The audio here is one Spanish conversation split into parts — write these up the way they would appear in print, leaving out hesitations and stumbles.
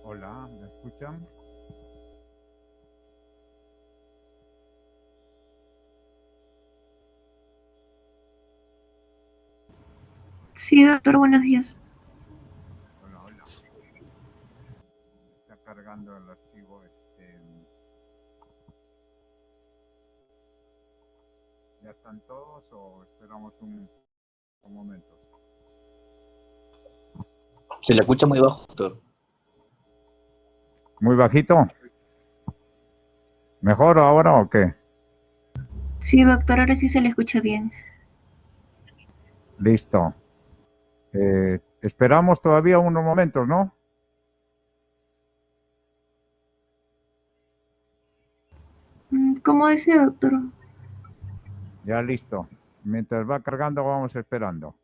Hola, ¿me escuchan? Sí, doctor, buenos días. Hola, hola. Está cargando el archivo. ¿Ya están todos o esperamos un momento? Se le escucha muy bajo, doctor. ¿Muy bajito? ¿Mejor ahora o qué? Sí, doctor, ahora sí se le escucha bien. Listo. Esperamos todavía unos momentos, ¿no? ¿Cómo desea, doctor? Ya listo. Mientras va cargando, vamos esperando.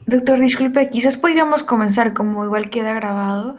Doctor, disculpe, quizás podríamos comenzar como igual queda grabado.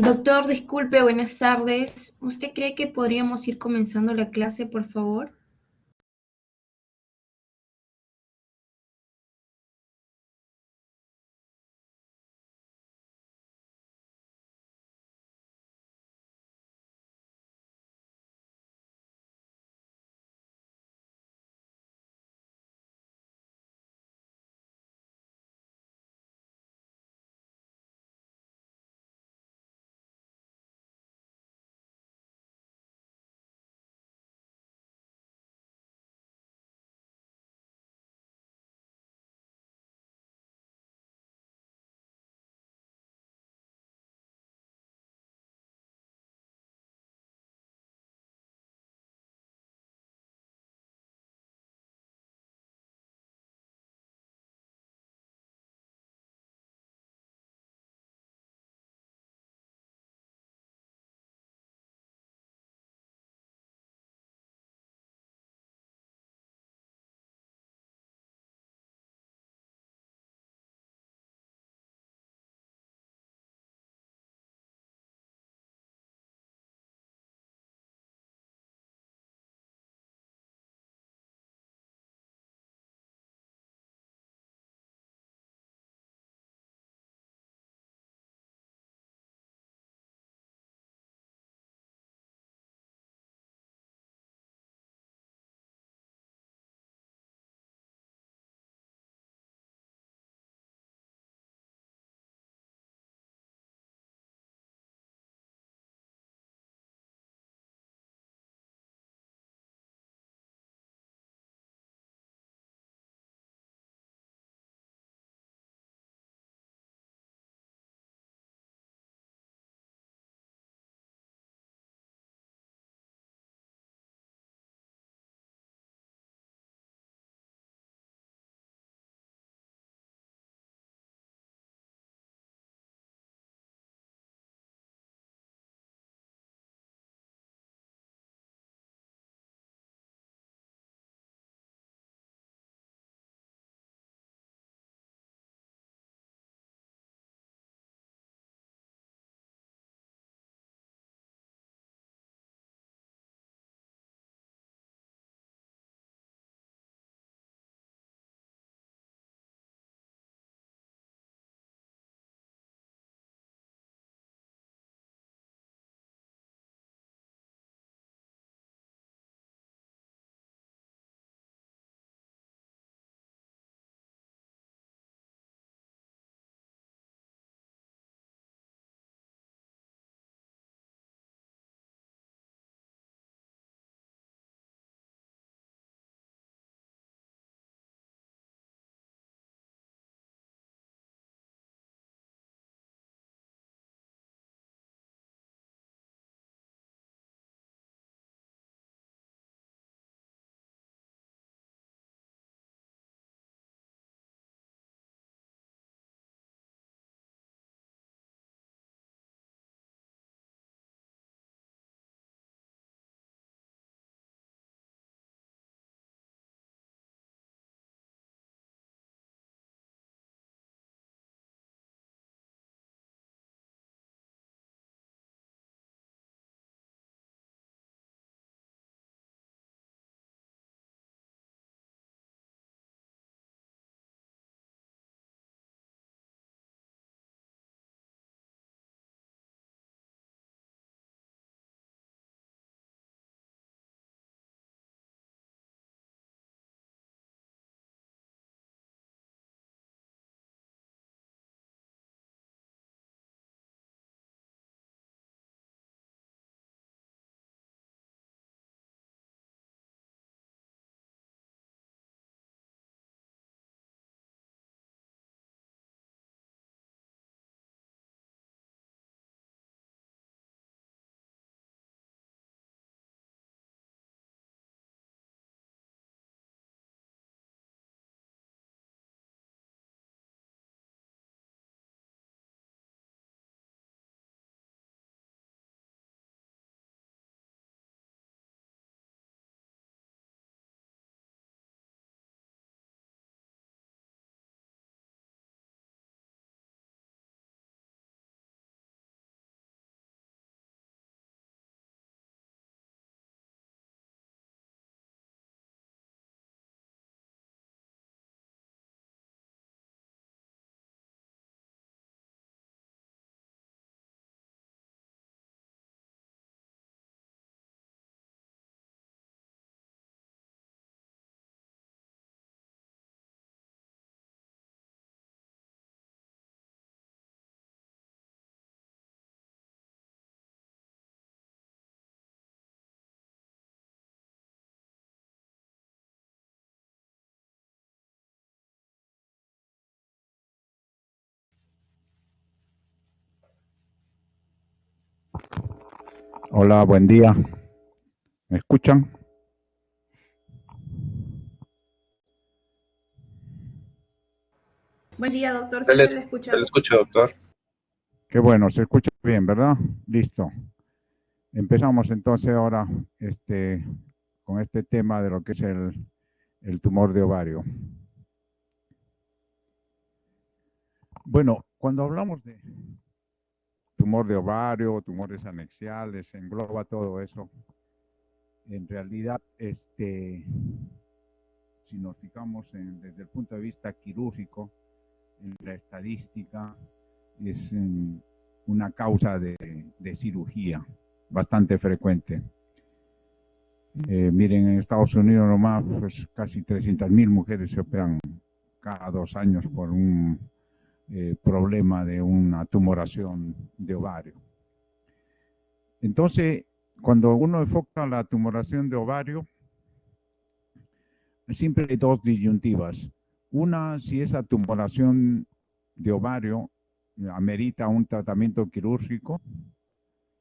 Doctor, disculpe, buenas tardes. ¿Usted cree que podríamos ir comenzando la clase, por favor? Hola, buen día. ¿Me escuchan? Buen día, doctor. Se Sí le, se le se le escucha. escucha, doctor. Qué bueno, se escucha bien, ¿verdad? Listo. Empezamos entonces ahora con este tema de lo que es el tumor de ovario. Bueno, cuando hablamos de tumor de ovario, tumores anexiales, engloba todo eso. En realidad, si nos fijamos desde el punto de vista quirúrgico, en la estadística, es una causa de cirugía bastante frecuente. Miren, en Estados Unidos nomás, pues casi 300.000 mujeres se operan cada 2 años por un problema de una tumoración de ovario. Entonces, cuando uno enfoca la tumoración de ovario, siempre hay dos disyuntivas. Una, si esa tumoración de ovario amerita un tratamiento quirúrgico,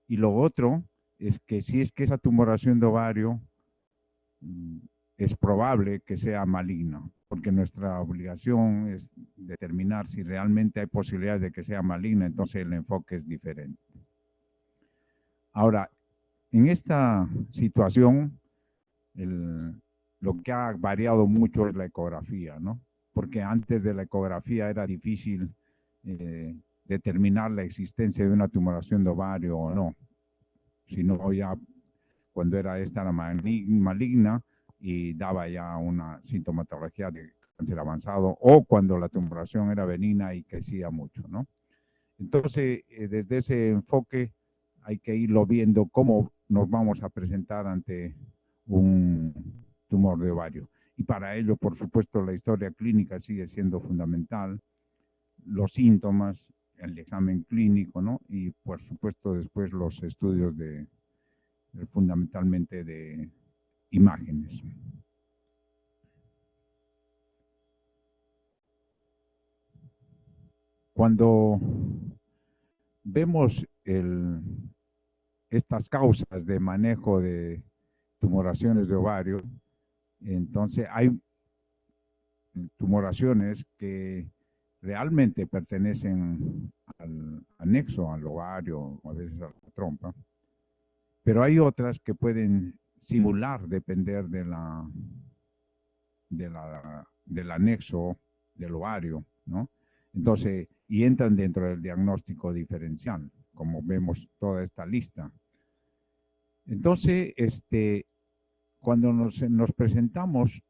y lo otro es que si es que esa tumoración de ovario es probable que sea maligna, porque nuestra obligación es determinar si realmente hay posibilidades de que sea maligna, entonces el enfoque es diferente. Ahora, en esta situación, lo que ha variado mucho es la ecografía, ¿no? Porque antes de la ecografía era difícil determinar la existencia de una tumoración de ovario o no, sino ya cuando era esta maligna y daba ya una sintomatología de cáncer avanzado, o cuando la tumoración era benigna y crecía mucho, ¿no? Entonces, desde ese enfoque hay que irlo viendo cómo nos vamos a presentar ante un tumor de ovario. Y para ello, por supuesto, la historia clínica sigue siendo fundamental, los síntomas, el examen clínico, ¿no? Y por supuesto después los estudios fundamentalmente de imágenes. Cuando vemos estas causas de manejo de tumoraciones de ovario, entonces hay tumoraciones que realmente pertenecen al anexo, al ovario, o a veces a la trompa, pero hay otras que pueden simular depender del anexo del ovario, ¿no? Entonces, y entran dentro del diagnóstico diferencial, como vemos toda esta lista. Entonces, cuando nos presentamos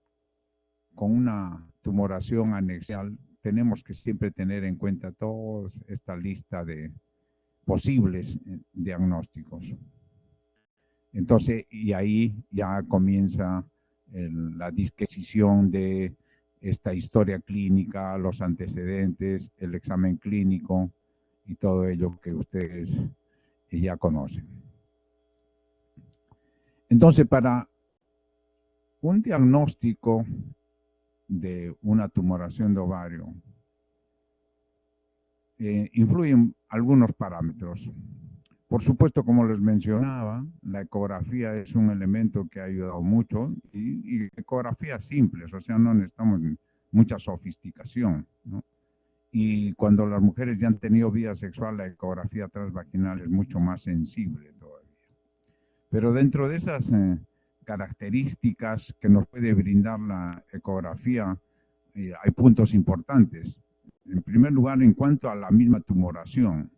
con una tumoración anexial, tenemos que siempre tener en cuenta toda esta lista de posibles diagnósticos. Entonces, y ahí ya comienza la disquisición de esta historia clínica, los antecedentes, el examen clínico y todo ello que ustedes ya conocen. Entonces, para un diagnóstico de una tumoración de ovario, influyen algunos parámetros. Por supuesto, como les mencionaba, la ecografía es un elemento que ha ayudado mucho y ecografías simples, o sea, no necesitamos mucha sofisticación, ¿no? Y cuando las mujeres ya han tenido vida sexual, la ecografía transvaginal es mucho más sensible todavía. Pero dentro de esas características que nos puede brindar la ecografía, hay puntos importantes. En primer lugar, en cuanto a la misma tumoración,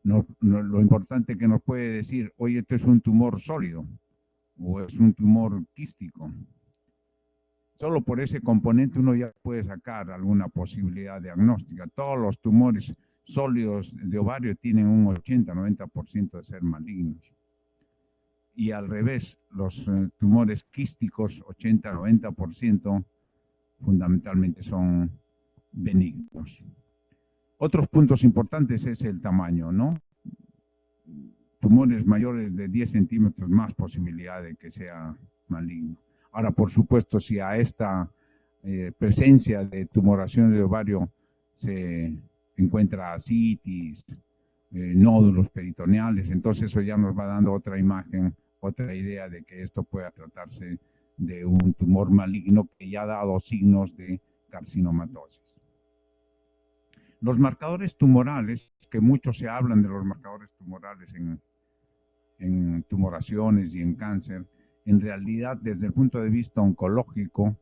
lo importante que nos puede decir, oye, esto es un tumor sólido o es un tumor quístico. Solo por ese componente uno ya puede sacar alguna posibilidad diagnóstica. Todos los tumores sólidos de ovario tienen un 80-90% de ser malignos. Y al revés, los tumores quísticos, 80-90%, fundamentalmente son benignos. Otros puntos importantes es el tamaño, ¿no? Tumores mayores de 10 centímetros, más posibilidad de que sea maligno. Ahora, por supuesto, si a esta presencia de tumoración de ovario se encuentra ascitis, nódulos peritoneales. Entonces eso ya nos va dando otra imagen, otra idea de que esto pueda tratarse de un tumor maligno que ya ha dado signos de carcinomatosis. Los marcadores tumorales, que mucho se hablan de los marcadores tumorales en tumoraciones y en cáncer, en realidad desde el punto de vista oncológico,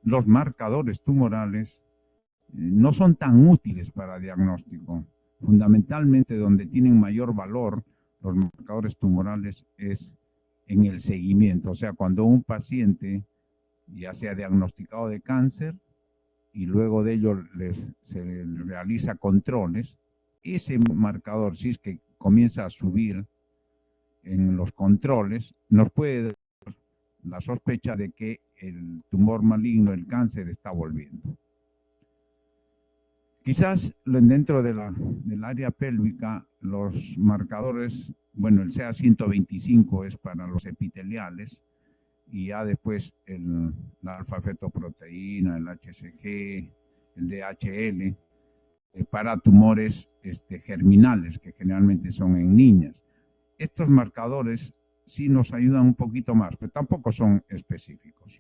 los marcadores tumorales no son tan útiles para diagnóstico. Fundamentalmente donde tienen mayor valor los marcadores tumorales es en el seguimiento, o sea, cuando un paciente ya sea diagnosticado de cáncer y luego de ello se realiza controles, ese marcador, si es que comienza a subir en los controles, nos puede dar la sospecha de que el tumor maligno, el cáncer, está volviendo. Quizás dentro del área pélvica, los marcadores, bueno, el CA125 es para los epiteliales, y ya después la alfa-fetoproteína, el HCG, el DHL, para tumores germinales, que generalmente son en niñas. Estos marcadores sí nos ayudan un poquito más, pero tampoco son específicos.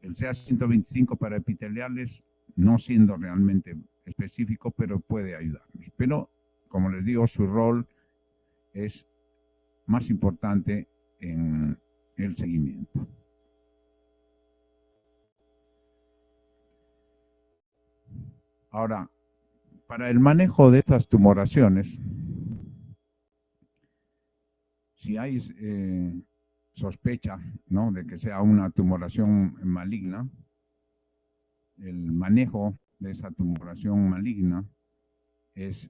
El CA125 para epiteliales, no siendo realmente específico, pero puede ayudarnos. Pero, como les digo, su rol es más importante en el seguimiento. Ahora, para el manejo de estas tumoraciones, si hay sospecha, ¿no?, de que sea una tumoración maligna, el manejo de esa tumoración maligna es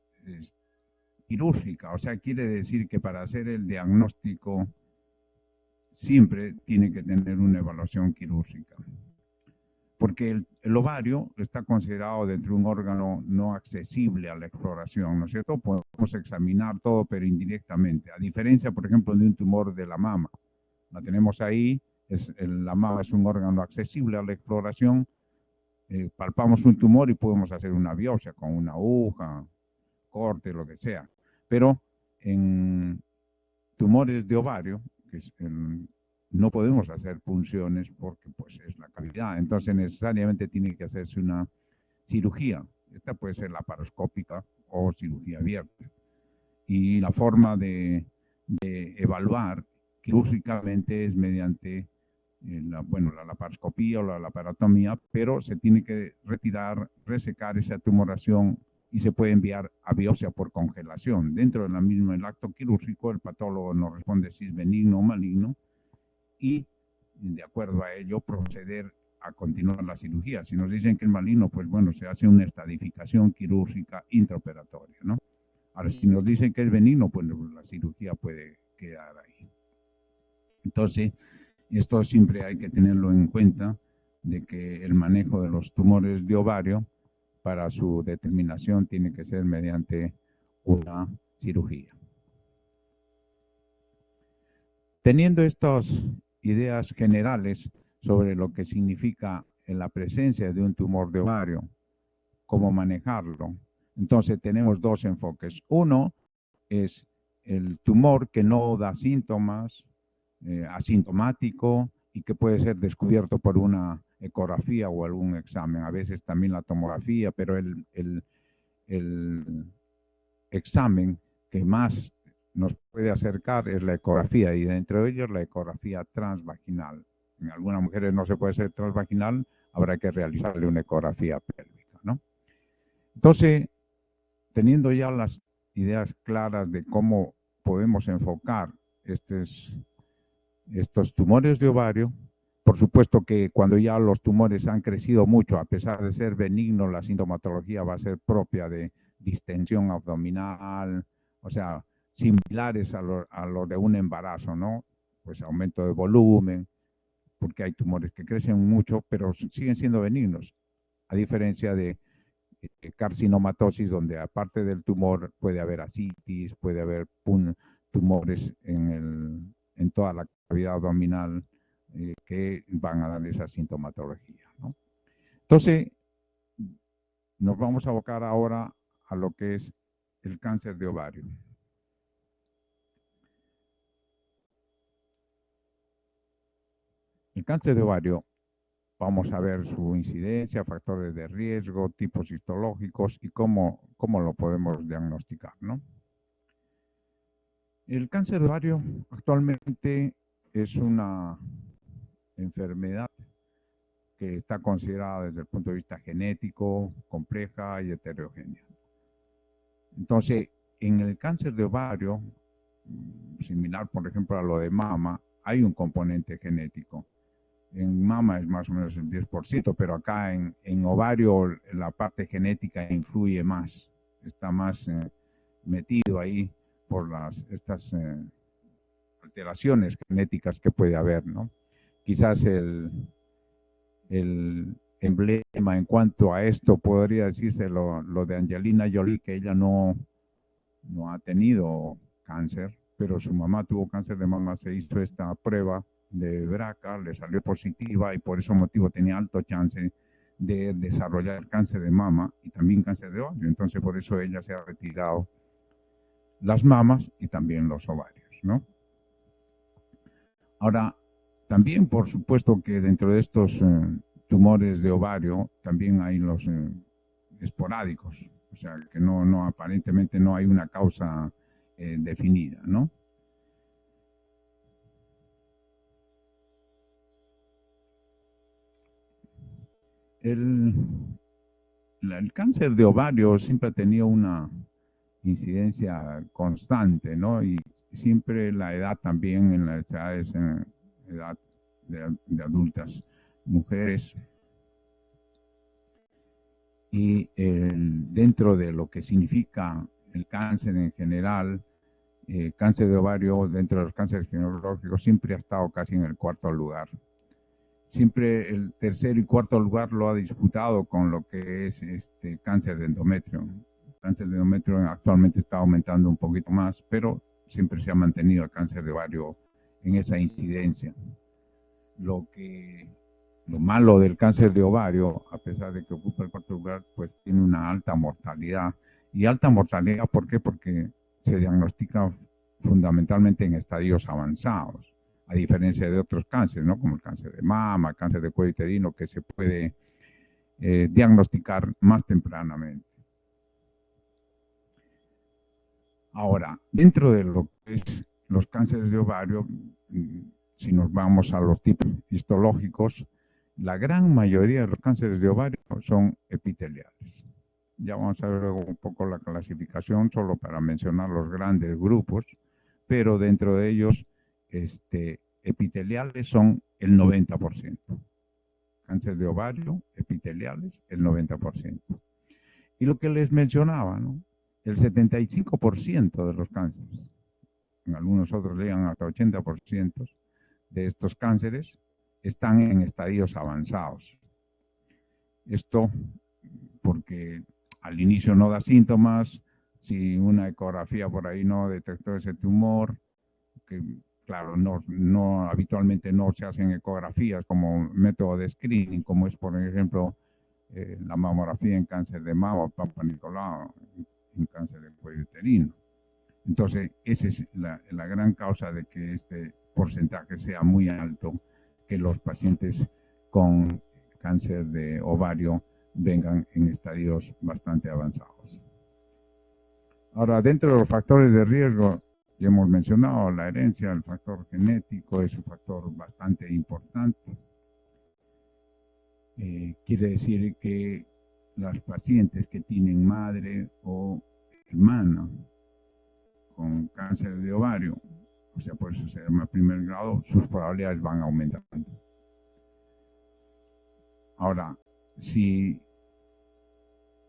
quirúrgica, o sea, quiere decir que para hacer el diagnóstico siempre tiene que tener una evaluación quirúrgica, porque el ovario está considerado dentro de un órgano no accesible a la exploración, ¿no es cierto? Podemos examinar todo, pero indirectamente, a diferencia, por ejemplo, de un tumor de la mama. La tenemos ahí, la mama es un órgano accesible a la exploración, palpamos un tumor y podemos hacer una biopsia con una aguja, corte, lo que sea. Pero en tumores de ovario, no podemos hacer punciones porque pues es la cavidad. Entonces necesariamente tiene que hacerse una cirugía. Esta puede ser laparoscópica o cirugía abierta. Y la forma de evaluar quirúrgicamente es mediante la laparoscopía o la laparotomía, pero se tiene que retirar, resecar esa tumoración y se puede enviar a biopsia por congelación. Dentro del acto quirúrgico, el patólogo nos responde si es benigno o maligno y, de acuerdo a ello, proceder a continuar la cirugía. Si nos dicen que es maligno, pues bueno, se hace una estadificación quirúrgica intraoperatoria, ¿no? Ahora, si nos dicen que es benigno, pues la cirugía puede quedar ahí. Entonces, esto siempre hay que tenerlo en cuenta, de que el manejo de los tumores de ovario para su determinación tiene que ser mediante una cirugía. Teniendo estas ideas generales sobre lo que significa la presencia de un tumor de ovario, cómo manejarlo, entonces tenemos dos enfoques. Uno es el tumor que no da síntomas, asintomático, y que puede ser descubierto por una ecografía o algún examen, a veces también la tomografía, pero el examen que más nos puede acercar es la ecografía, y dentro de ellos la ecografía transvaginal. En algunas mujeres no se puede hacer transvaginal, habrá que realizarle una ecografía pélvica, ¿no? Entonces, teniendo ya las ideas claras de cómo podemos enfocar estos tumores de ovario, por supuesto que cuando ya los tumores han crecido mucho, a pesar de ser benignos, la sintomatología va a ser propia de distensión abdominal, o sea, similares a lo de un embarazo, ¿no? Pues aumento de volumen, porque hay tumores que crecen mucho, pero siguen siendo benignos, a diferencia de carcinomatosis, donde aparte del tumor puede haber ascitis, puede haber tumores en toda la cavidad abdominal que van a dar esa sintomatología, ¿no? Entonces, nos vamos a abocar ahora a lo que es el cáncer de ovario. El cáncer de ovario, vamos a ver su incidencia, factores de riesgo, tipos histológicos y cómo lo podemos diagnosticar, ¿no? El cáncer de ovario actualmente es una enfermedad que está considerada desde el punto de vista genético, compleja y heterogénea. Entonces, en el cáncer de ovario, similar por ejemplo a lo de mama, hay un componente genético. En mama es más o menos el 10%, pero acá en ovario la parte genética influye más, está más metido ahí por estas alteraciones genéticas que puede haber, ¿no? Quizás el emblema en cuanto a esto podría decirse lo de Angelina Jolie, que ella no ha tenido cáncer, pero su mamá tuvo cáncer de mama, se hizo esta prueba de BRCA, le salió positiva y por ese motivo tenía alto chance de desarrollar cáncer de mama y también cáncer de ovario. Entonces por eso ella se ha retirado las mamas y también los ovarios, ¿no? Ahora, también por supuesto que dentro de estos tumores de ovario también hay los esporádicos, o sea que no aparentemente no hay una causa definida, ¿no? El cáncer de ovario siempre ha tenido una incidencia constante, ¿no? Y siempre la edad también en las edades, en edad de adultas mujeres. Y dentro de lo que significa el cáncer en general, cáncer de ovario dentro de los cánceres ginecológicos siempre ha estado casi en el cuarto lugar. Siempre el tercero y cuarto lugar lo ha disputado con lo que es cáncer de endometrio. El cáncer de endometrio actualmente está aumentando un poquito más, pero siempre se ha mantenido el cáncer de ovario en esa incidencia. Lo malo del cáncer de ovario, a pesar de que ocupa el cuarto lugar, pues tiene una alta mortalidad. Y alta mortalidad, ¿por qué? Porque se diagnostica fundamentalmente en estadios avanzados, a diferencia de otros cánceres, ¿no? Como el cáncer de mama, cáncer de cuello uterino, que se puede diagnosticar más tempranamente. Ahora, dentro de lo que es los cánceres de ovario, si nos vamos a los tipos histológicos, la gran mayoría de los cánceres de ovario son epiteliales. Ya vamos a ver luego un poco la clasificación, solo para mencionar los grandes grupos, pero dentro de ellos, epiteliales son el 90%. Cáncer de ovario, epiteliales, el 90%. Y lo que les mencionaba, ¿no? El 75% de los cánceres, en algunos otros llegan hasta 80% de estos cánceres, están en estadios avanzados. Esto porque al inicio no da síntomas, si una ecografía por ahí no detectó ese tumor, que claro, habitualmente no se hacen ecografías como método de screening, como es por ejemplo la mamografía en cáncer de mama, Papa Nicolau, en cáncer de cuello uterino. Entonces, esa es la gran causa de que este porcentaje sea muy alto, que los pacientes con cáncer de ovario vengan en estadios bastante avanzados. Ahora, dentro de los factores de riesgo, ya hemos mencionado la herencia, el factor genético es un factor bastante importante. Quiere decir que las pacientes que tienen madre o hermana con cáncer de ovario, o sea, por eso se llama primer grado, sus probabilidades van aumentando. Ahora, si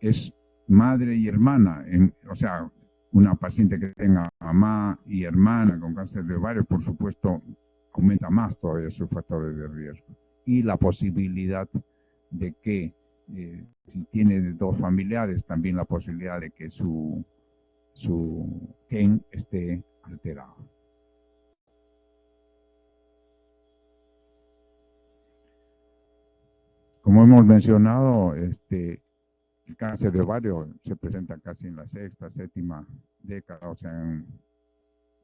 es madre y hermana, o sea, una paciente que tenga mamá y hermana con cáncer de ovario, por supuesto, aumenta más todavía sus factores de riesgo. Y la posibilidad de que, si tiene dos familiares, también la posibilidad de que su gen esté alterado. Como hemos mencionado, El cáncer de ovario se presenta casi en la sexta, séptima década, o sea, en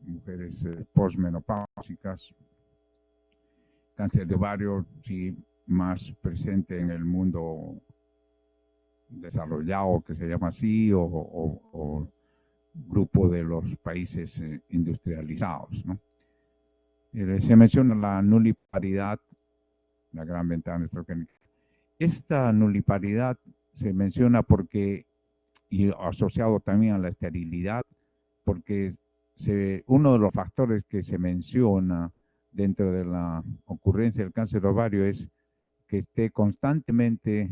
mujeres posmenopáusicas. Cáncer de ovario, sí, más presente en el mundo desarrollado, que se llama así, o grupo de los países industrializados, ¿no? Se menciona la nuliparidad, la gran ventana estrogénica. Esta nuliparidad se menciona porque, y asociado también a la esterilidad, porque uno de los factores que se menciona dentro de la ocurrencia del cáncer ovario es que esté constantemente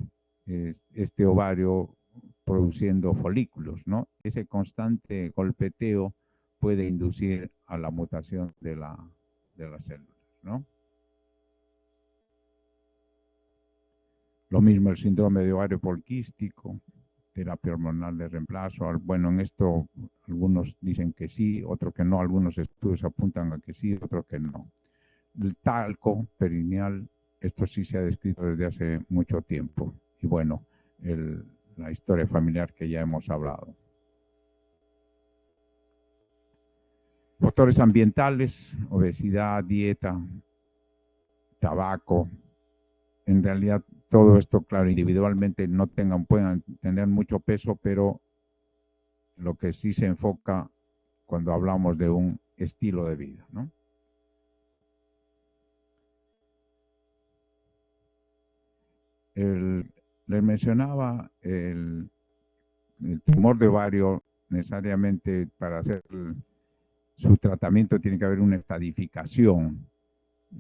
este ovario produciendo folículos, ¿no? Ese constante golpeteo puede inducir a la mutación de las células, ¿no? Lo mismo el síndrome de ovario poliquístico, terapia hormonal de reemplazo. Bueno, en esto algunos dicen que sí, otros que no. Algunos estudios apuntan a que sí, otros que no. El talco perineal, esto sí se ha descrito desde hace mucho tiempo. Y bueno, la historia familiar que ya hemos hablado. Factores ambientales, obesidad, dieta, tabaco. En realidad todo esto, claro, individualmente puedan tener mucho peso, pero lo que sí se enfoca cuando hablamos de un estilo de vida, ¿no? Les mencionaba el tumor de ovario, necesariamente para hacer su tratamiento tiene que haber una estadificación,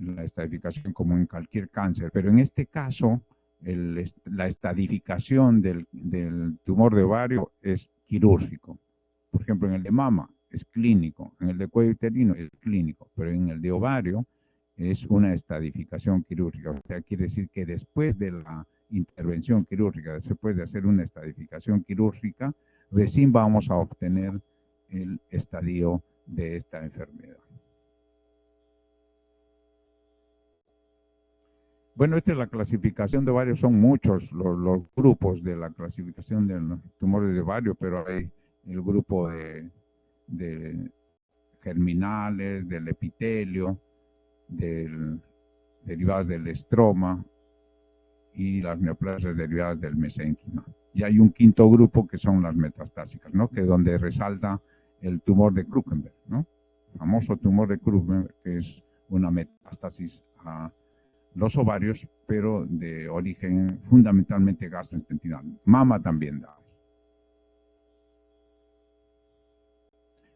la estadificación como en cualquier cáncer, pero en este caso la estadificación del tumor de ovario es quirúrgico. Por ejemplo, en el de mama es clínico, en el de cuello uterino es clínico, pero en el de ovario es una estadificación quirúrgica. O sea, quiere decir que después de la intervención quirúrgica, después de hacer una estadificación quirúrgica, recién vamos a obtener el estadio de esta enfermedad. Bueno, esta es la clasificación de ovario, son muchos los grupos de la clasificación de los tumores de ovario, pero hay el grupo de germinales, del epitelio, derivadas del estroma y las neoplasias derivadas del mesénquima. Y hay un quinto grupo que son las metastásicas, ¿no? Que es donde resalta el tumor de Krukenberg, ¿no? El famoso tumor de Krukenberg, que es una metástasis a los ovarios, pero de origen fundamentalmente gastrointestinal. Mama también da.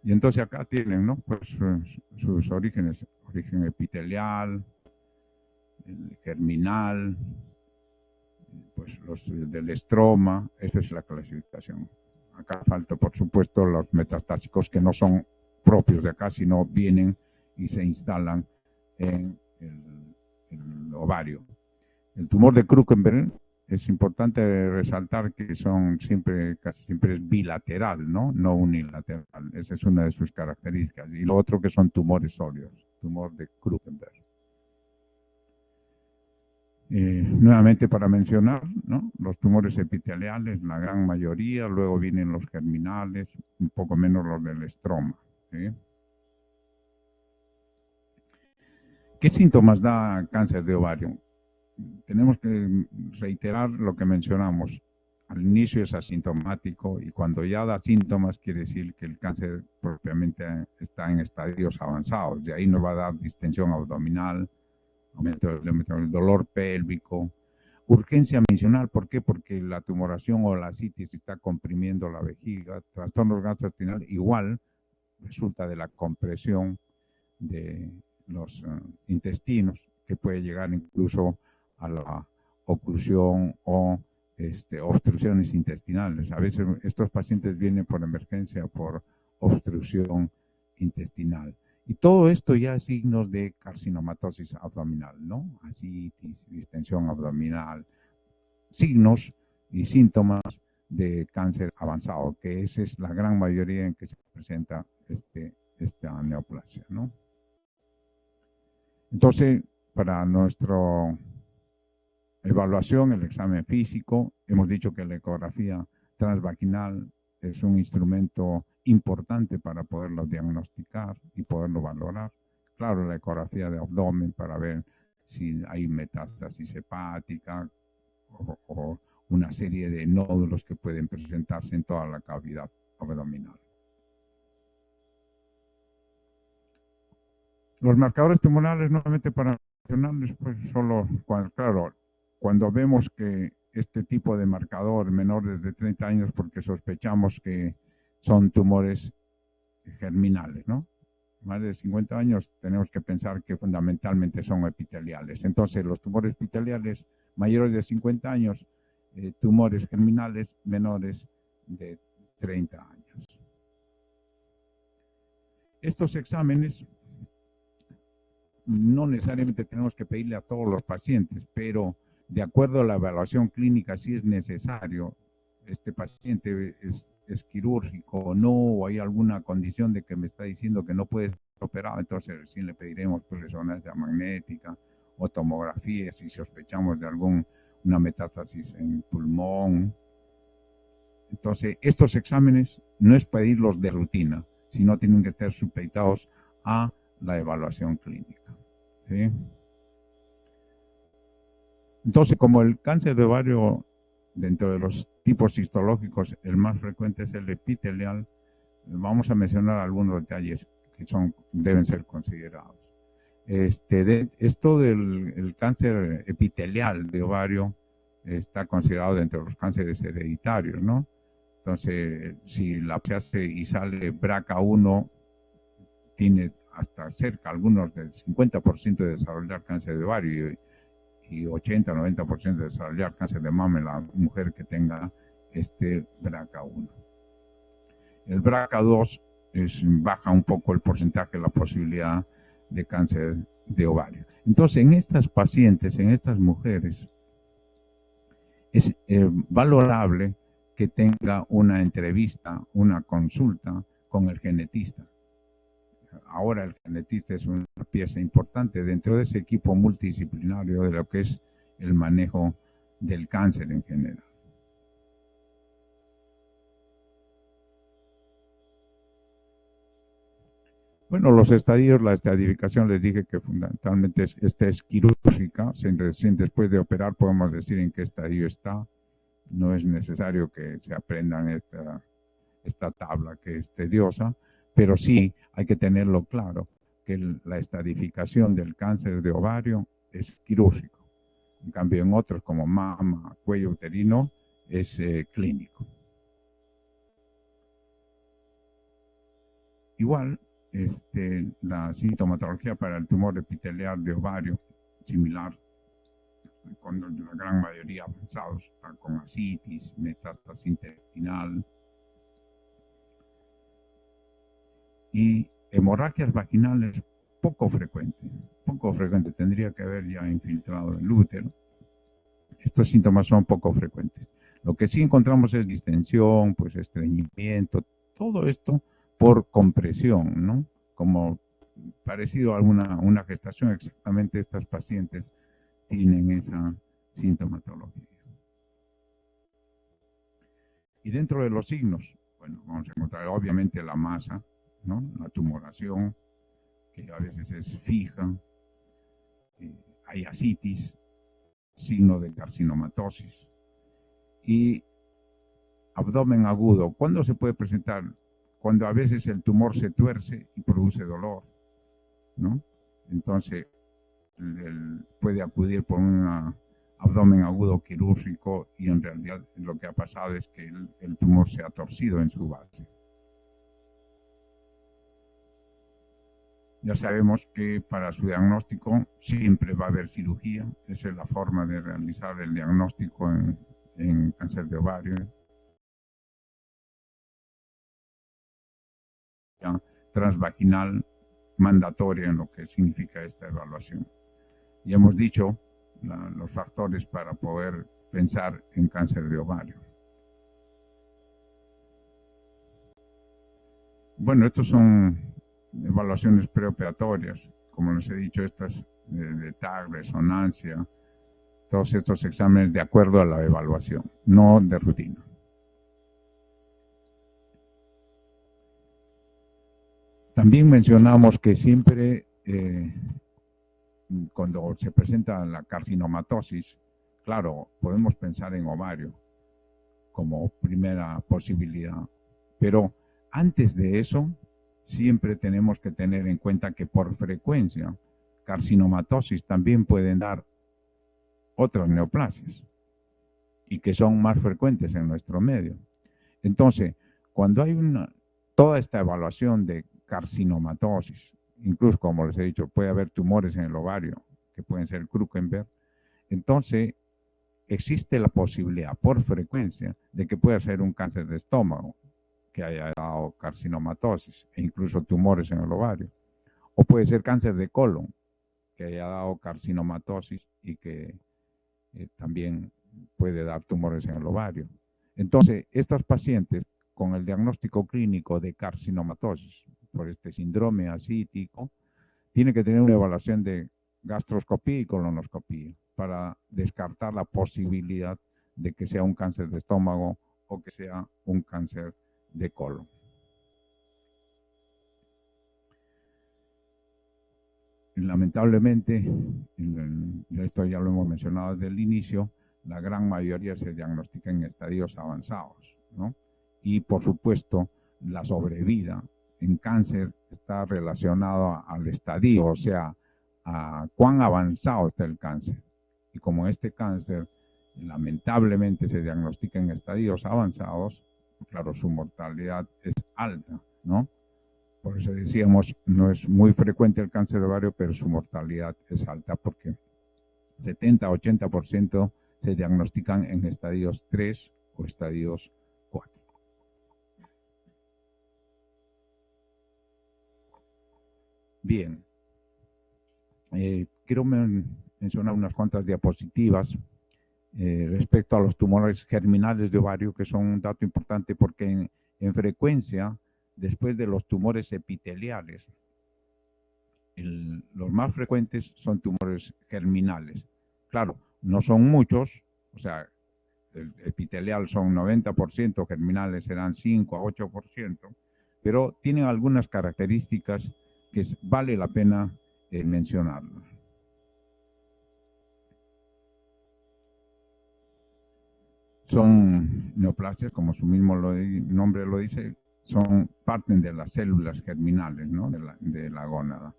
Y entonces acá tienen, ¿no? Pues sus orígenes, origen epitelial, germinal, pues los del estroma. Esta es la clasificación. Acá falta, por supuesto, los metastásicos que no son propios de acá, sino vienen y se instalan en el ovario. El tumor de Krukenberg es importante resaltar que casi siempre es bilateral, ¿no? No unilateral. Esa es una de sus características. Y lo otro que son tumores sólidos, tumor de Krukenberg. Nuevamente para mencionar, ¿no? Los tumores epiteliales, la gran mayoría, luego vienen los germinales, un poco menos los del estroma, ¿sí? ¿Qué síntomas da cáncer de ovario? Tenemos que reiterar lo que mencionamos. Al inicio es asintomático y cuando ya da síntomas quiere decir que el cáncer propiamente está en estadios avanzados. De ahí nos va a dar distensión abdominal, aumento del dolor pélvico, urgencia mencional. ¿Por qué? Porque la tumoración o la ascitis está comprimiendo la vejiga. Trastornos gastrointestinales igual resulta de la compresión de los intestinos, que puede llegar incluso a la oclusión o obstrucciones intestinales. A veces estos pacientes vienen por emergencia por obstrucción intestinal. Y todo esto ya es signos de carcinomatosis abdominal, ¿no? Ascitis, distensión abdominal, signos y síntomas de cáncer avanzado, que esa es la gran mayoría en que se presenta esta neoplasia, ¿no? Entonces, para nuestra evaluación, el examen físico. Hemos dicho que la ecografía transvaginal es un instrumento importante para poderlo diagnosticar y poderlo valorar. Claro, la ecografía de abdomen para ver si hay metástasis hepática o una serie de nódulos que pueden presentarse en toda la cavidad abdominal. Los marcadores tumorales nuevamente para mencionarles, pues solo, cuando vemos que este tipo de marcador menores de 30 años, porque sospechamos que son tumores germinales, ¿no? Más de 50 años tenemos que pensar que fundamentalmente son epiteliales. Entonces, los tumores epiteliales mayores de 50 años, tumores germinales menores de 30 años. Estos exámenes no necesariamente tenemos que pedirle a todos los pacientes, pero de acuerdo a la evaluación clínica, si es necesario, este paciente es quirúrgico o no, o hay alguna condición de que me está diciendo que no puede ser operado, entonces sí le pediremos pues, resonancia magnética o tomografía si sospechamos de una metástasis en pulmón. Entonces, estos exámenes no es pedirlos de rutina, sino tienen que estar supeditados a la evaluación clínica. ¿Sí? Entonces, como el cáncer de ovario, dentro de los tipos histológicos, el más frecuente es el epitelial, vamos a mencionar algunos detalles que deben ser considerados. Esto del cáncer epitelial de ovario está considerado dentro de los cánceres hereditarios, ¿no? Entonces, si la se hace y sale BRCA1, tiene hasta cerca algunos del 50% de desarrollar cáncer de ovario y 80-90% de desarrollar cáncer de mama en la mujer que tenga este BRCA1. El BRCA2 baja un poco el porcentaje de la posibilidad de cáncer de ovario. Entonces, en estas pacientes, en estas mujeres, es valorable que tenga una entrevista, una consulta con el genetista. Ahora el genetista es una pieza importante dentro de ese equipo multidisciplinario de lo que es el manejo del cáncer en general. Bueno, los estadios, la estadificación les dije que fundamentalmente esta es quirúrgica. Recién después de operar podemos decir en qué estadio está. No es necesario que se aprendan esta tabla que es tediosa, pero sí hay que tenerlo claro que la estadificación del cáncer de ovario es quirúrgico. En cambio, en otros como mama, cuello uterino, es clínico. Igual, la sintomatología para el tumor epitelial de ovario, similar, con la gran mayoría avanzados, con ascitis, metástasis intestinal y hemorragias vaginales poco frecuente, tendría que haber ya infiltrado el útero. Estos síntomas son poco frecuentes. Lo que sí encontramos es distensión, pues estreñimiento, todo esto por compresión, ¿no? Como parecido a una gestación, exactamente estas pacientes tienen esa sintomatología. Y dentro de los signos, bueno, vamos a encontrar obviamente la masa, ¿no? La tumoración, que a veces es fija, hay ascitis, signo de carcinomatosis. Y abdomen agudo, ¿cuándo se puede presentar? Cuando a veces el tumor se tuerce y produce dolor, ¿no? Entonces, puede acudir por un abdomen agudo quirúrgico y en realidad lo que ha pasado es que el tumor se ha torcido en su base. Ya sabemos que para su diagnóstico siempre va a haber cirugía. Esa es la forma de realizar el diagnóstico en cáncer de ovario. Transvaginal mandatoria en lo que significa esta evaluación. Ya hemos dicho los factores para poder pensar en cáncer de ovario. Bueno, estos son evaluaciones preoperatorias, como les he dicho, estas de TAC, resonancia, todos estos exámenes de acuerdo a la evaluación, no de rutina. También mencionamos que siempre cuando se presenta la carcinomatosis, claro, podemos pensar en ovario como primera posibilidad, pero antes de eso, siempre tenemos que tener en cuenta que por frecuencia, carcinomatosis también pueden dar otras neoplasias y que son más frecuentes en nuestro medio. Entonces, cuando hay toda esta evaluación de carcinomatosis, incluso como les he dicho, puede haber tumores en el ovario, que pueden ser Krukenberg, entonces existe la posibilidad, por frecuencia, de que pueda ser un cáncer de estómago, que haya dado carcinomatosis, e incluso tumores en el ovario. O puede ser cáncer de colon, que haya dado carcinomatosis y que también puede dar tumores en el ovario. Entonces, estos pacientes con el diagnóstico clínico de carcinomatosis por este síndrome ascítico, tienen que tener una evaluación de gastroscopía y colonoscopía para descartar la posibilidad de que sea un cáncer de estómago o que sea un cáncer de colon. Lamentablemente, esto ya lo hemos mencionado desde el inicio, la gran mayoría se diagnostica en estadios avanzados, ¿no? Y por supuesto, la sobrevida en cáncer está relacionada al estadio, o sea, a cuán avanzado está el cáncer. Y como este cáncer lamentablemente se diagnostica en estadios avanzados, claro, su mortalidad es alta, ¿no? Por eso decíamos, no es muy frecuente el cáncer de ovario, pero su mortalidad es alta porque 70-80% se diagnostican en estadios 3 o estadios 4. Bien, quiero mencionar unas cuantas diapositivas respecto a los tumores germinales de ovario, que son un dato importante porque en frecuencia, después de los tumores epiteliales, los más frecuentes son tumores germinales. Claro, no son muchos, o sea, el epitelial son 90%, germinales serán 5 a 8%, pero tienen algunas características que vale la pena mencionarlas. Son neoplasias, como su mismo nombre lo dice, parten de las células germinales, ¿no? de la gónada.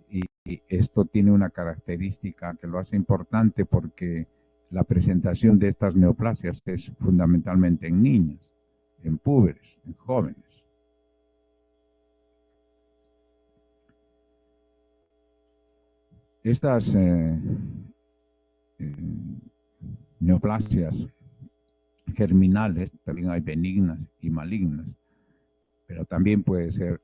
Y esto tiene una característica que lo hace importante porque la presentación de estas neoplasias es fundamentalmente en niñas, en púberes, en jóvenes. Estas neoplasias germinales, también hay benignas y malignas, pero también puede ser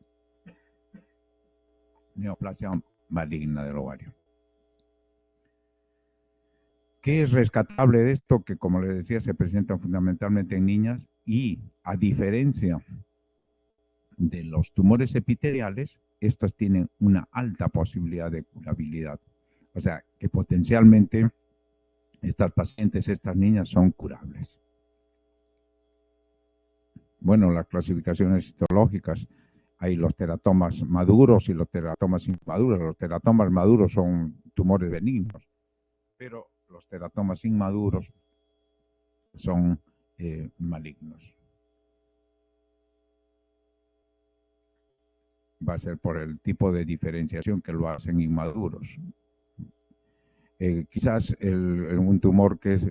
neoplasia maligna del ovario. ¿Qué es rescatable de esto? Que, como les decía, se presentan fundamentalmente en niñas y, a diferencia de los tumores epiteliales, estas tienen una alta posibilidad de curabilidad. O sea, que potencialmente estas pacientes, estas niñas, son curables. Bueno, las clasificaciones histológicas, hay los teratomas maduros y los teratomas inmaduros. Los teratomas maduros son tumores benignos, pero los teratomas inmaduros son malignos. Va a ser por el tipo de diferenciación que lo hacen inmaduros. Quizás un tumor que es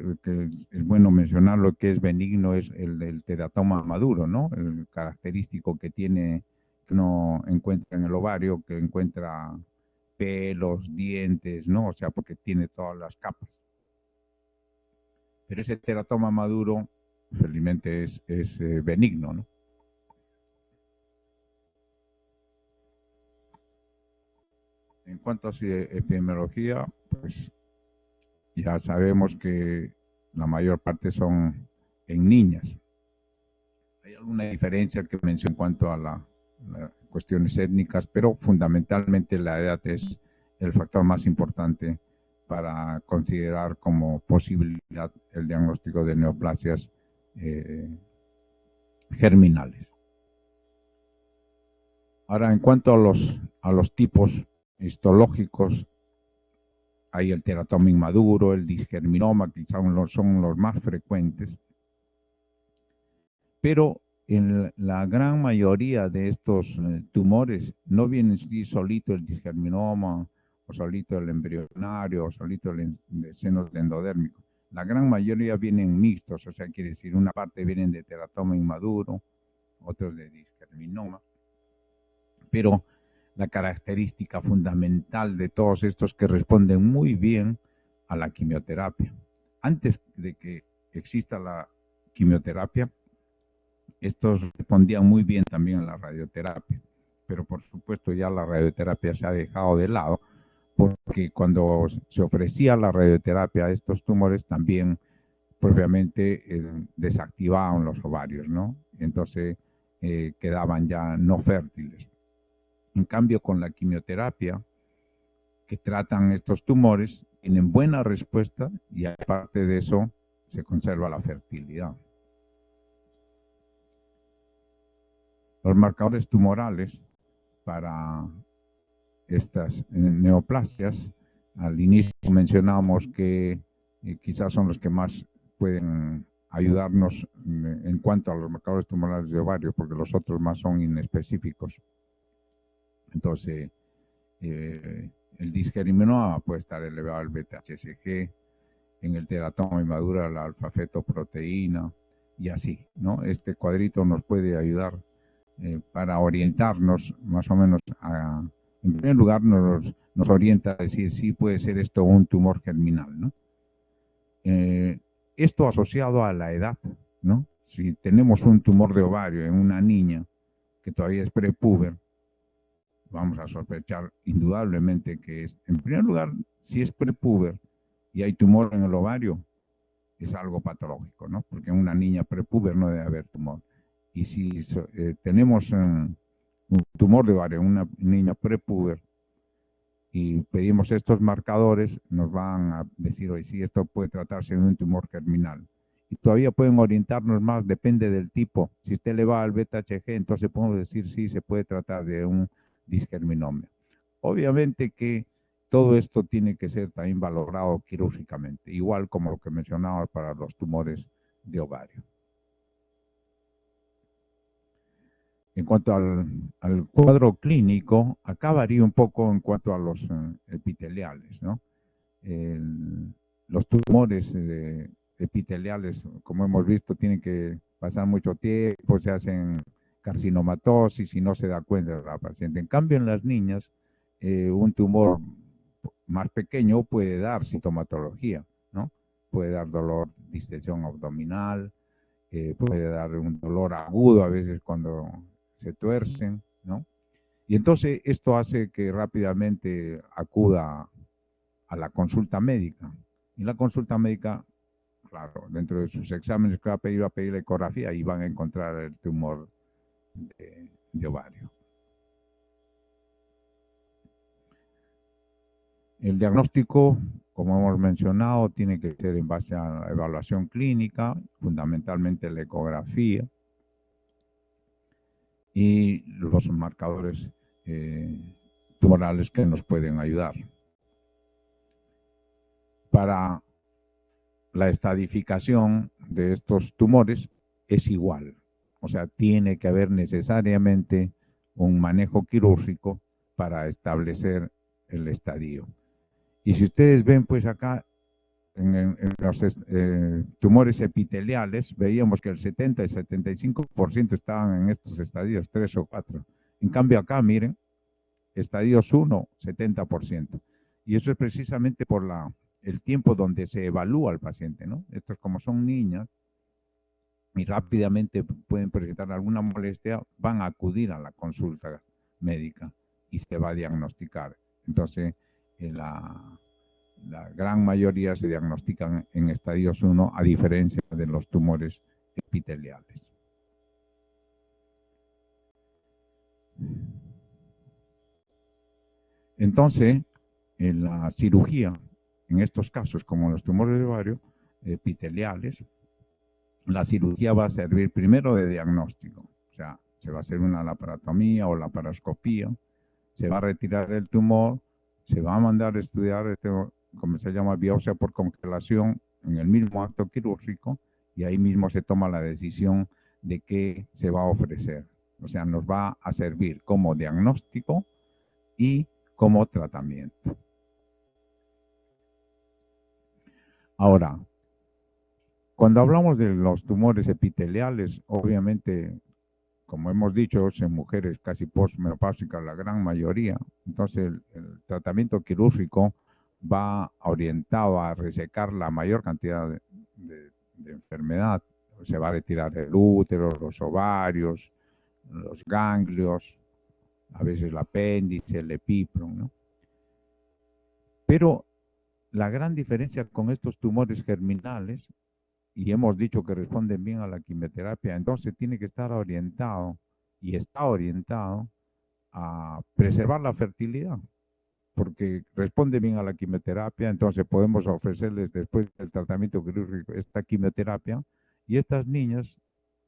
bueno mencionarlo, que es benigno, es el del teratoma maduro, ¿no? El característico que tiene, que uno encuentra en el ovario, que encuentra pelos, dientes, ¿no? O sea, porque tiene todas las capas. Pero ese teratoma maduro, felizmente, es benigno, ¿no? En cuanto a su epidemiología, pues ya sabemos que la mayor parte son en niñas. Hay alguna diferencia que menciono en cuanto a las cuestiones étnicas, pero fundamentalmente la edad es el factor más importante para considerar como posibilidad el diagnóstico de neoplasias germinales. Ahora, en cuanto a los tipos histológicos, hay el teratoma inmaduro, el disgerminoma, que son los más frecuentes, pero en la gran mayoría de estos tumores no viene sí solito el disgerminoma, o solito el embrionario, o solito el seno endodérmico. La gran mayoría vienen mixtos, o sea, quiere decir, una parte vienen de teratoma inmaduro, otros de disgerminoma, pero la característica fundamental de todos estos que responden muy bien a la quimioterapia. Antes de que exista la quimioterapia, estos respondían muy bien también a la radioterapia, pero por supuesto ya la radioterapia se ha dejado de lado, porque cuando se ofrecía la radioterapia a estos tumores también propiamente desactivaban los ovarios, ¿no? Entonces quedaban ya no fértiles. En cambio, con la quimioterapia que tratan estos tumores, tienen buena respuesta y aparte de eso se conserva la fertilidad. Los marcadores tumorales para estas neoplasias, al inicio mencionamos que quizás son los que más pueden ayudarnos en cuanto a los marcadores tumorales de ovario, porque los otros más son inespecíficos. Entonces, el disgerminoma puede estar elevado al beta-HCG, en el teratoma inmaduro la alfa-fetoproteína y así, ¿no? Este cuadrito nos puede ayudar para orientarnos más o menos en primer lugar nos orienta a decir si puede ser esto un tumor germinal, ¿no? Esto asociado a la edad, ¿no? Si tenemos un tumor de ovario en una niña que todavía es prepúber, vamos a sospechar indudablemente que es, en primer lugar, si es prepúber y hay tumor en el ovario, es algo patológico, ¿no? Porque en una niña prepúber no debe haber tumor. Y si tenemos un tumor de ovario en una niña prepúber y pedimos estos marcadores, nos van a decir hoy sí, esto puede tratarse de un tumor germinal. Y todavía pueden orientarnos más, depende del tipo. Si usted le va al beta-HG, entonces podemos decir sí, se puede tratar de un disgerminoma. Obviamente que todo esto tiene que ser también valorado quirúrgicamente, igual como lo que mencionaba para los tumores de ovario. En cuanto al cuadro clínico, acá varía un poco en cuanto a los epiteliales, ¿no? Los tumores epiteliales, como hemos visto, tienen que pasar mucho tiempo, se hacen carcinomatosis y no se da cuenta de la paciente. En cambio, en las niñas, un tumor más pequeño puede dar sintomatología, ¿no? Puede dar dolor, distensión abdominal, puede dar un dolor agudo a veces cuando se tuercen, ¿no? Y entonces esto hace que rápidamente acuda a la consulta médica. Y la consulta médica, claro, dentro de sus exámenes que va a pedir la ecografía y van a encontrar el tumor de ovario. El diagnóstico, como hemos mencionado, tiene que ser en base a la evaluación clínica, fundamentalmente la ecografía, y los marcadores tumorales que nos pueden ayudar. Para la estadificación de estos tumores es igual, o sea, tiene que haber necesariamente un manejo quirúrgico para establecer el estadio. Y si ustedes ven, pues acá en los tumores epiteliales, veíamos que el 70 y 75% estaban en estos estadios 3 o 4. En cambio acá, miren, estadios 1, 70%. Y eso es precisamente por el tiempo donde se evalúa al paciente, ¿no? Estos, como son niñas y rápidamente pueden presentar alguna molestia, van a acudir a la consulta médica y se va a diagnosticar. Entonces, la gran mayoría se diagnostican en estadios 1, a diferencia de los tumores epiteliales. Entonces, en la cirugía en estos casos, como los tumores de ovario epiteliales, la cirugía va a servir primero de diagnóstico. O sea, se va a hacer una laparotomía o laparoscopía, se va a retirar el tumor, se va a mandar a estudiar, como se llama, biopsia por congelación en el mismo acto quirúrgico, y ahí mismo se toma la decisión de qué se va a ofrecer. O sea, nos va a servir como diagnóstico y como tratamiento. Ahora, cuando hablamos de los tumores epiteliales, obviamente, como hemos dicho, en mujeres casi postmenopáusicas, la gran mayoría, entonces el tratamiento quirúrgico va orientado a resecar la mayor cantidad de enfermedad. Se va a retirar el útero, los ovarios, los ganglios, a veces el apéndice, el epíplon, ¿no? Pero la gran diferencia con estos tumores germinales, y hemos dicho que responden bien a la quimioterapia, entonces tiene que estar orientado, y está orientado, a preservar la fertilidad, porque responde bien a la quimioterapia, entonces podemos ofrecerles después del tratamiento quirúrgico esta quimioterapia, y estas niñas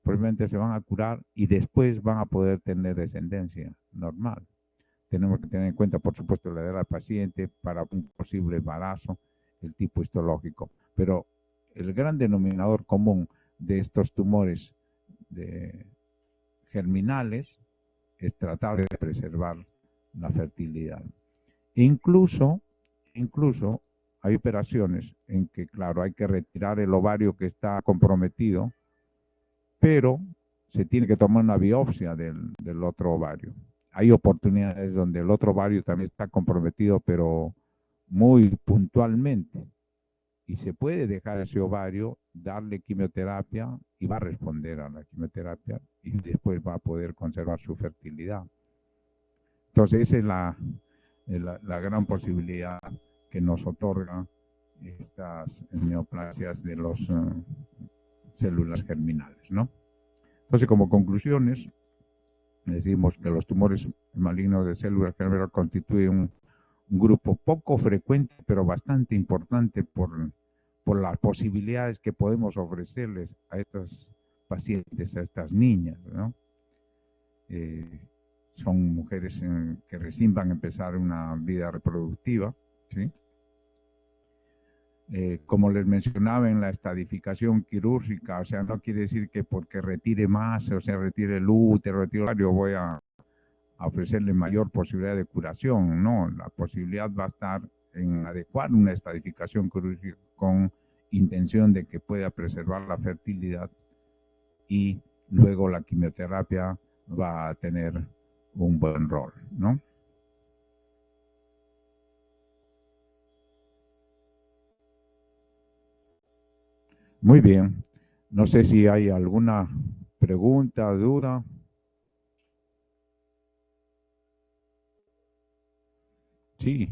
probablemente se van a curar y después van a poder tener descendencia normal. Tenemos que tener en cuenta, por supuesto, la edad del paciente para un posible embarazo, el tipo histológico. Pero el gran denominador común de estos tumores germinales es tratar de preservar la fertilidad. Incluso hay operaciones en que, claro, hay que retirar el ovario que está comprometido, pero se tiene que tomar una biopsia del otro ovario. Hay oportunidades donde el otro ovario también está comprometido, pero muy puntualmente. Y se puede dejar ese ovario, darle quimioterapia y va a responder a la quimioterapia y después va a poder conservar su fertilidad. Entonces esa es la gran posibilidad que nos otorga estas neoplasias de las células germinales, ¿no? Entonces, como conclusiones, decimos que los tumores malignos de células germinales constituyen un grupo poco frecuente, pero bastante importante por las posibilidades que podemos ofrecerles a estas pacientes, a estas niñas, ¿no? Son mujeres que recién van a empezar una vida reproductiva, ¿sí? Como les mencionaba en la estadificación quirúrgica, o sea, no quiere decir que porque retire más, o sea, retire el útero, retire el ovario, voy a ofrecerle mayor posibilidad de curación, no, la posibilidad va a estar en adecuar una estadificación quirúrgica con intención de que pueda preservar la fertilidad, y luego la quimioterapia va a tener un buen rol, ¿no? Muy bien. No sé si hay alguna pregunta, duda. Sí,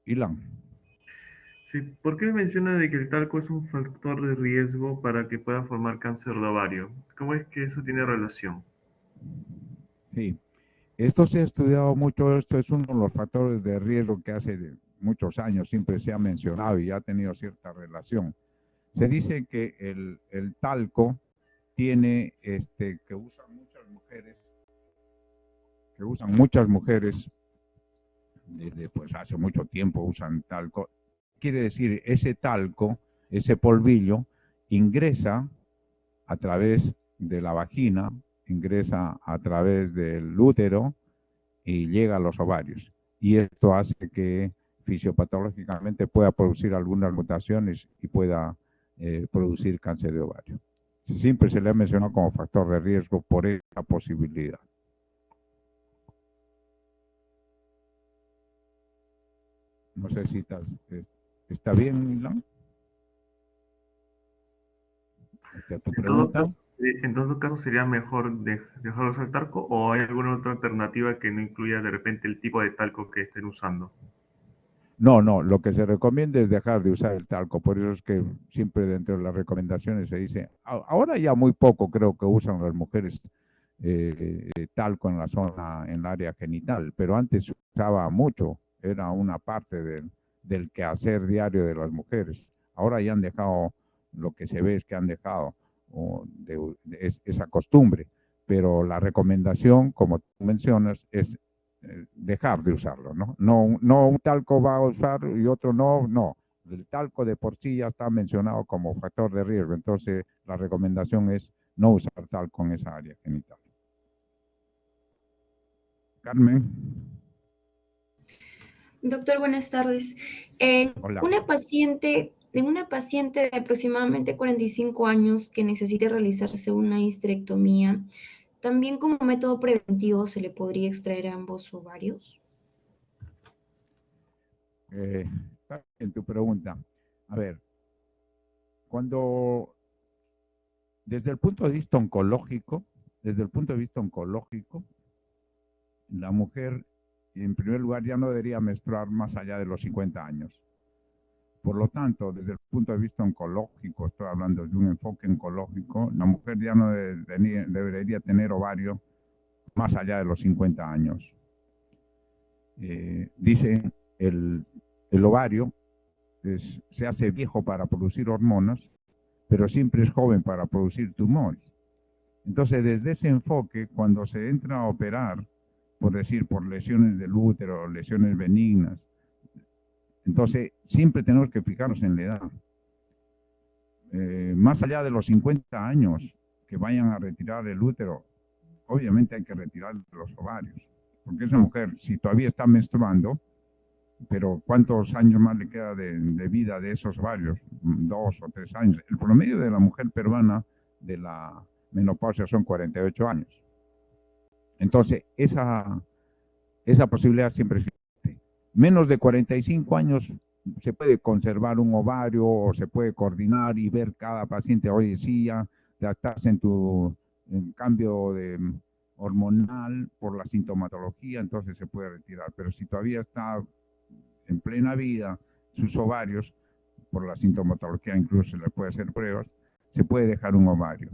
Ilan. Sí, ¿por qué menciona de que el talco es un factor de riesgo para que pueda formar cáncer de ovario? ¿Cómo es que eso tiene relación? Sí, esto se ha estudiado mucho, esto es uno de los factores de riesgo que hace muchos años siempre se ha mencionado y ha tenido cierta relación. Se dice que el talco tiene, que usan muchas mujeres, desde pues hace mucho tiempo usan talco. Quiere decir, ese talco, ese polvillo, ingresa a través de la vagina, ingresa a través del útero y llega a los ovarios. Y esto hace que fisiopatológicamente pueda producir algunas mutaciones y pueda producir cáncer de ovario. Siempre se le ha mencionado como factor de riesgo por esa posibilidad. No sé si está bien, Ilan. ¿Tu pregunta? En todo caso, ¿sería mejor dejarlo usar talco o hay alguna otra alternativa que no incluya de repente el tipo de talco que estén usando? No, lo que se recomienda es dejar de usar el talco, por eso es que siempre dentro de las recomendaciones se dice, ahora ya muy poco creo que usan las mujeres talco en la zona, en el área genital, pero antes se usaba mucho, era una parte de del quehacer diario de las mujeres. Ahora ya han dejado, lo que se ve es que han dejado esa costumbre, pero la recomendación, como tú mencionas, es dejar de usarlo, ¿no? No un talco va a usar y otro no. El talco de por sí ya está mencionado como factor de riesgo, entonces la recomendación es no usar talco en esa área genital. Carmen. Doctor, buenas tardes. Hola. En una paciente de aproximadamente 45 años que necesite realizarse una histerectomía, ¿también como método preventivo se le podría extraer ambos ovarios? Está en tu pregunta. A ver, cuando desde el punto de vista oncológico, la mujer, en primer lugar, ya no debería menstruar más allá de los 50 años. Por lo tanto, desde el punto de vista oncológico, estoy hablando de un enfoque oncológico, la mujer ya no debería tener ovario más allá de los 50 años. Dice el ovario se hace viejo para producir hormonas, pero siempre es joven para producir tumores. Entonces, desde ese enfoque, cuando se entra a operar, por decir, por lesiones del útero, lesiones benignas, entonces siempre tenemos que fijarnos en la edad. Más allá de los 50 años que vayan a retirar el útero, obviamente hay que retirar los ovarios, porque esa mujer, si todavía está menstruando, pero ¿cuántos años más le queda de vida de esos ovarios? 2 o 3 años. El promedio de la mujer peruana de la menopausia son 48 años. Entonces, esa posibilidad siempre existe. Menos de 45 años se puede conservar un ovario o se puede coordinar y ver cada paciente, oye, sí, ya estás en cambio hormonal por la sintomatología, entonces se puede retirar. Pero si todavía está en plena vida sus ovarios, por la sintomatología incluso se le puede hacer pruebas, se puede dejar un ovario.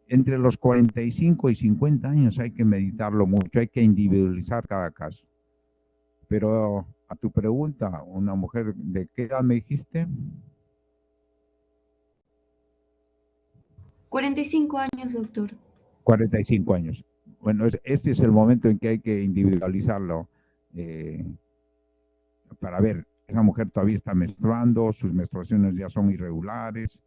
Entre los 45 y 50 años hay que meditarlo mucho, hay que individualizar cada caso. Pero a tu pregunta, una mujer, ¿de qué edad me dijiste? 45 años, doctor. 45 años. Bueno, este es el momento en que hay que individualizarlo para ver, esa mujer todavía está menstruando, sus menstruaciones ya son irregulares,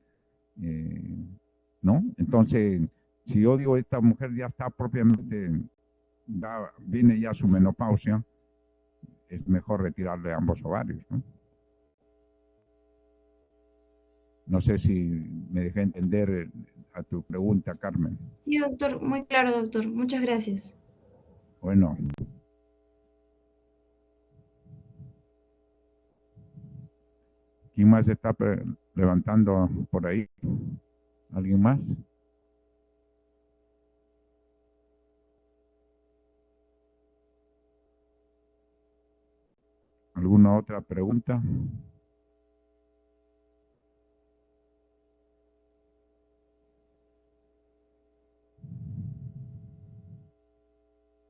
¿no? Entonces, si yo digo, esta mujer ya está propiamente, viene ya su menopausia, es mejor retirarle ambos ovarios, ¿no? No sé si me dejé entender a tu pregunta, Carmen. Sí, doctor, muy claro, doctor. Muchas gracias. Bueno. ¿Quién más está levantando por ahí? ¿Alguien más? ¿Alguna otra pregunta?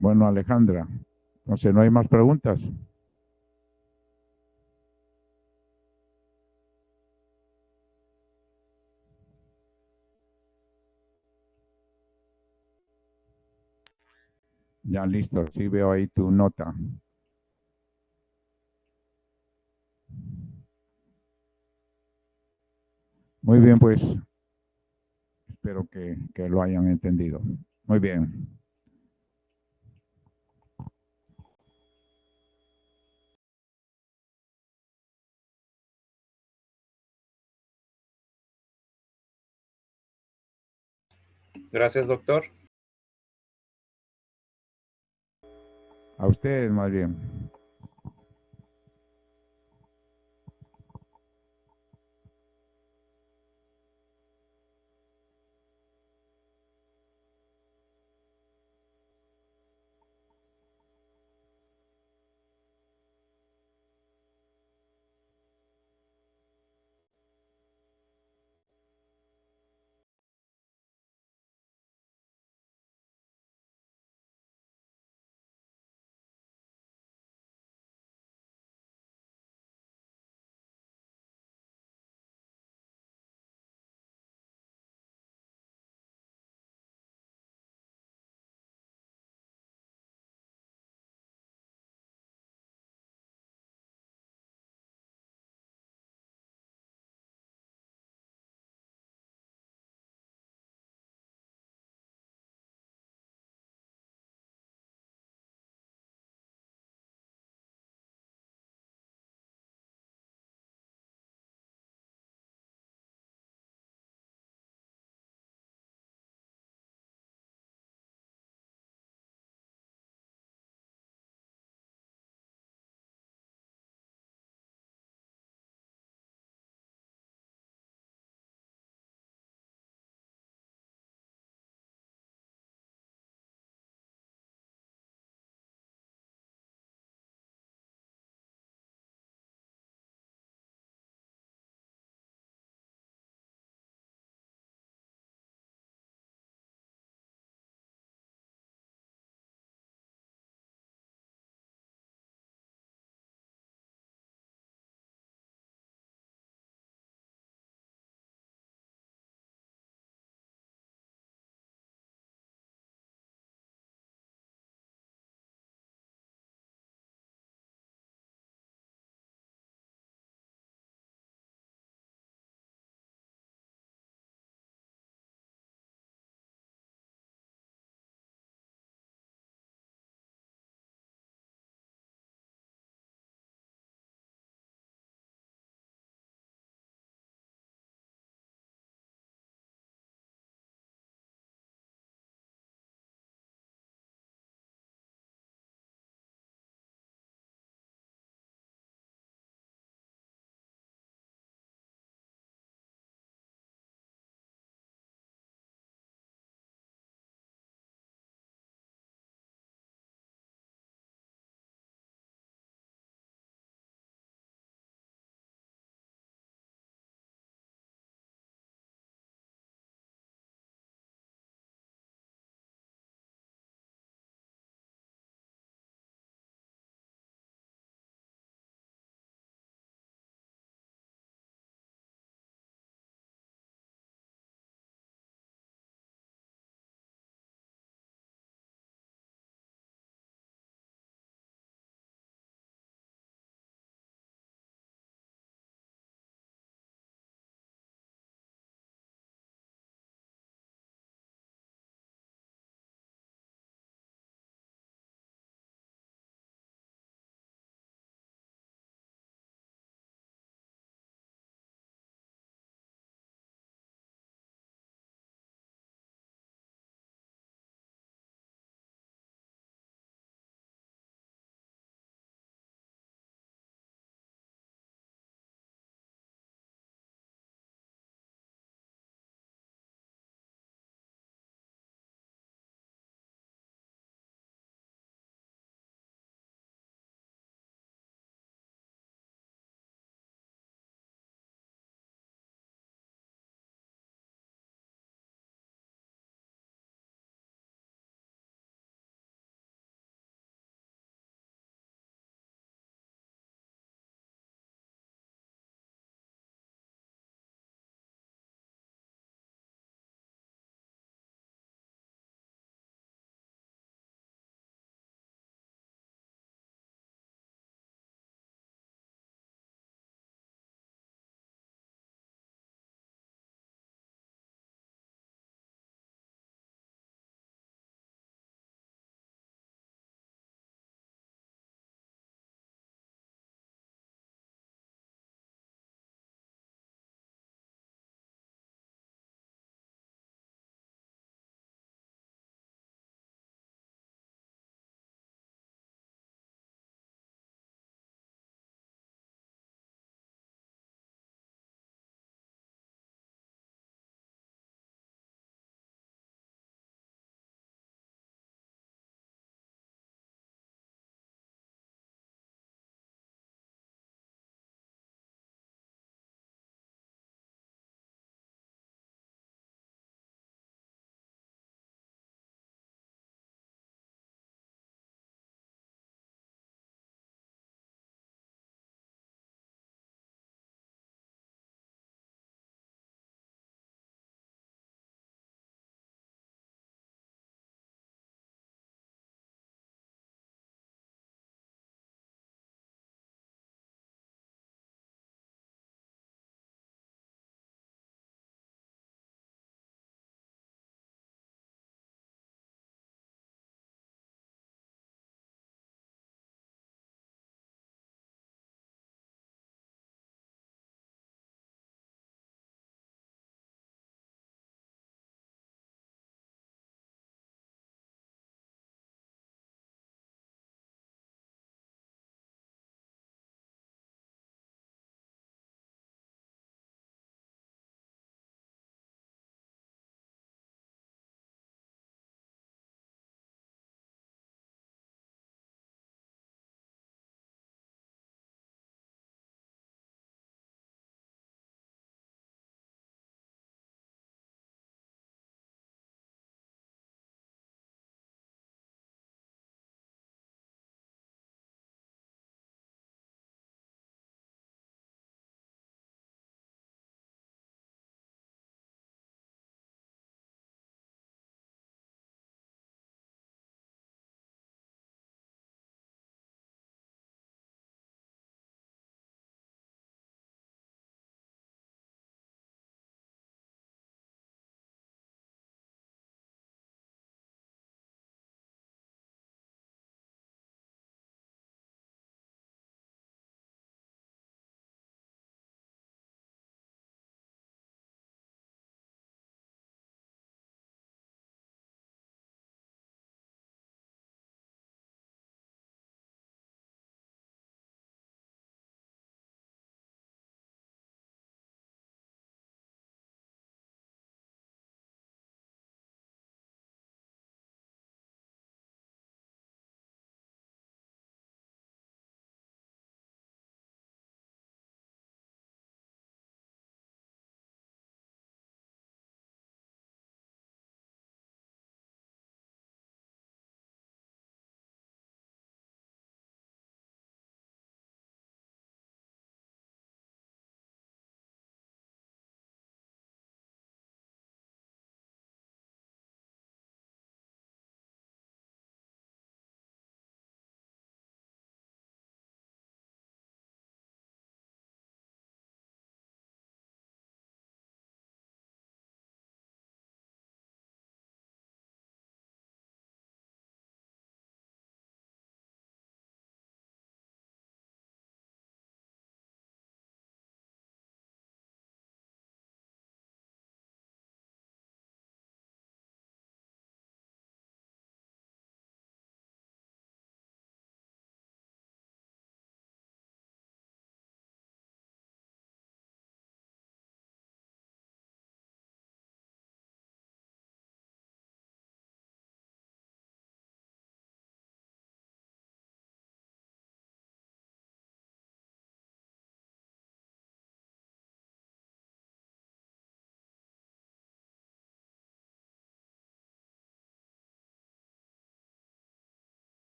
Bueno, Alejandra, entonces no hay más preguntas. Ya listo, sí veo ahí tu nota. Muy bien, pues espero que lo hayan entendido. Muy bien. Gracias, doctor. A ustedes más bien.